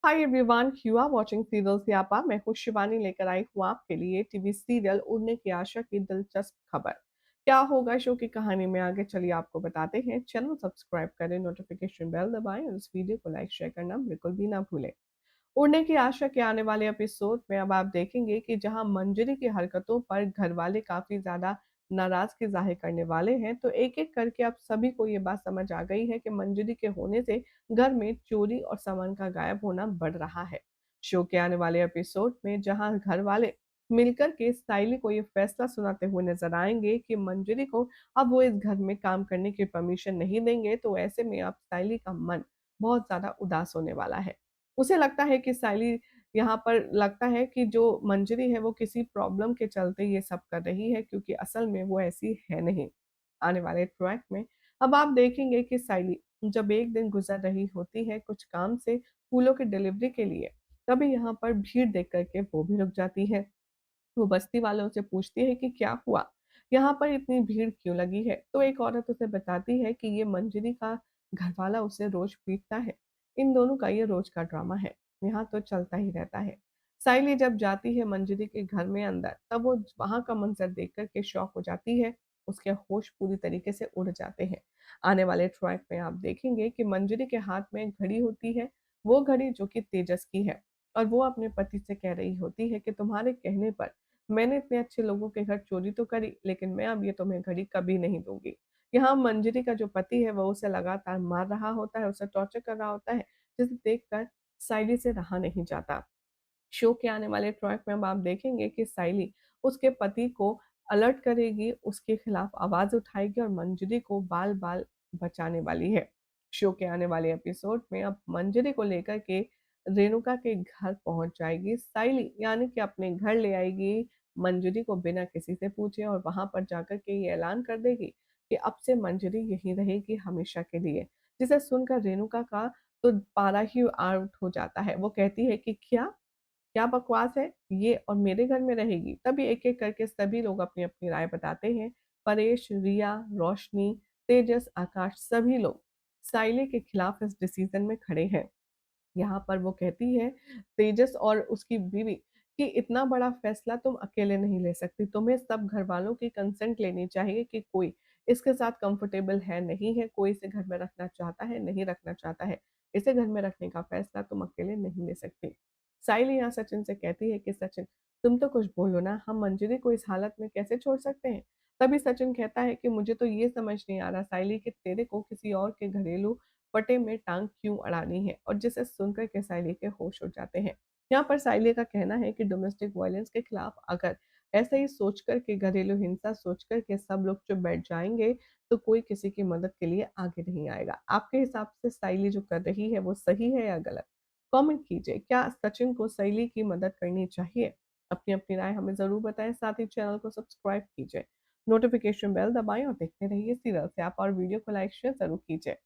Hi everyone, you are watching serial Syapaa. मैं हूँ शिवानी, लेकर आई हूँ आपके लिए टीवी सीरियल उड़ने की आशा की दिलचस्प खबर। क्या होगा शो की कहानी में, आगे चलिए आपको बताते हैं। चैनल सब्सक्राइब करें, नोटिफिकेशन बेल दबाएं और इस वीडियो को लाइक शेयर करना बिल्कुल भी ना भूलें। उड़ने की आशा के आने वाले एपिसोड में अब आप देखेंगे कि जहां मंजरी की हरकतों पर घर वाले काफी ज्यादा नाराजगी जाहिर करने वाले हैं, तो एक एक करके अब सभी को ये बात समझ आ गई है कि मंजरी के होने से घर में चोरी और सामान का गायब होना बढ़ रहा है। शो के आने वाले एपिसोड में जहां घर वाले मिलकर के साइली को ये फैसला सुनाते हुए नजर आएंगे कि मंजरी को अब वो इस घर में काम करने की परमिशन नहीं देंगे, तो ऐसे में अब साइली का मन बहुत ज्यादा उदास होने वाला है। उसे लगता है कि साइली यहाँ पर लगता है कि जो मंजरी है वो किसी प्रॉब्लम के चलते ये सब कर रही है, क्योंकि असल में वो ऐसी है नहीं। आने वाले ट्रैक में अब आप देखेंगे कि साइली जब एक दिन गुजर रही होती है कुछ काम से फूलों की डिलीवरी के लिए, तभी यहाँ पर भीड़ देख करके वो भी रुक जाती है। वो बस्ती वालों से पूछती है कि क्या हुआ? यहाँ पर इतनी भीड़ क्यों लगी है? तो एक औरत उसे बताती है कि ये मंजरी का घरवाला उसे रोज पीटता है। इन दोनों का ये रोज का ड्रामा है। यहाँ तो चलता ही रहता है। साइली जब जाती है मंजरी के घर में अंदर, तब वो वहां का मंजर देख कर के शॉक हो जाती है। उसके होश पूरी तरीके से उड़ जाते हैं। आने वाले ट्रैक में आप देखेंगे कि मंजरी के हाथ में एक घड़ी होती है। वो घड़ी जो कि तेजस की है, और वो अपने पति से कह रही होती है कि तुम्हारे कहने पर मैंने इतने अच्छे लोगों के घर चोरी तो करी, लेकिन मैं अब ये तुम्हें घड़ी कभी नहीं दूँगी। यहाँ मंजरी का जो पति है, वो उसे लगातार मार रहा होता है, उसे टॉर्चर कर रहा होता है, जिसे देखकर साइली से रहा नहीं जाता। शो के आने वाले ट्रैक में अब आप देखेंगे कि साइली उसके पति को अलर्ट करेगी, उसके खिलाफ आवाज़ उठाएगी और मंजरी को बाल-बाल बचाने वाली है। शो के आने वाले एपिसोड में अब मंजरी को लेकर के रेणुका के घर पहुँच जाएगी साइली, यानी कि अपने घर ले आएगी मंजरी को बिना किसी से पूछे, और वहाँ पर जाकर के ये ऐलान कर देगी कि अब से मंजरी यहीं रहेगी हमेशा के लिए। जिसे सुनकर रेणुका का तो पारा ही आउट हो जाता है। वो कहती है कि क्या? क्या बकवास है? ये और मेरे घर में रहेगी। तभी एक-एक करके सभी लोग अपनी-अपनी राय बताते हैं। परेश, रिया, रोशनी, तेजस, आकाश सभी लोग साइले के खिलाफ इस डिसीज़न में खड़े हैं। यहाँ पर वो कहती है तेजस और उसकी बीवी कि इतना बड़ा फैसला तुम अकेले नहीं ले सकती। तुम्हें सब घरवालों की कंसेंट लेनी चाहिए कि कोई इसके साथ कंफर्टेबल है, नहीं है, कोई इसे घर में रखना चाहता है, नहीं रखना चाहता है। इसे घर में रखने का फैसला तुम अकेले नहीं ले सकती। साइली यहाँ सचिन से कहती है कि सचिन, तुम तो कुछ बोलो ना, हम मंजरी को इस हालत में कैसे छोड़ सकते हैं? तभी सचिन कहता है कि मुझे तो ये समझ नहीं आ रहा साइली कि तेरे को किसी और के घरेलू पटे में टांग क्यों अड़ानी है, और जिसे सुनकर के साइली के होश उड़ जाते हैं। यहाँ पर साइली का कहना है कि डोमेस्टिक वायलेंस के खिलाफ अगर ऐसे ही सोच कर के, घरेलू हिंसा सोच कर के सब लोग चुप बैठ जाएंगे, तो कोई किसी की मदद के लिए आगे नहीं आएगा। आपके हिसाब से साइली जो कर रही है वो सही है या गलत? कमेंट कीजिए। क्या सचिन को साइली की मदद करनी चाहिए? अपनी अपनी राय हमें जरूर बताएं। साथ ही चैनल को सब्सक्राइब कीजिए, नोटिफिकेशन बेल दबाएं और देखते रहिए सीरियल से आप, और वीडियो को लाइक शेयर जरूर कीजिए।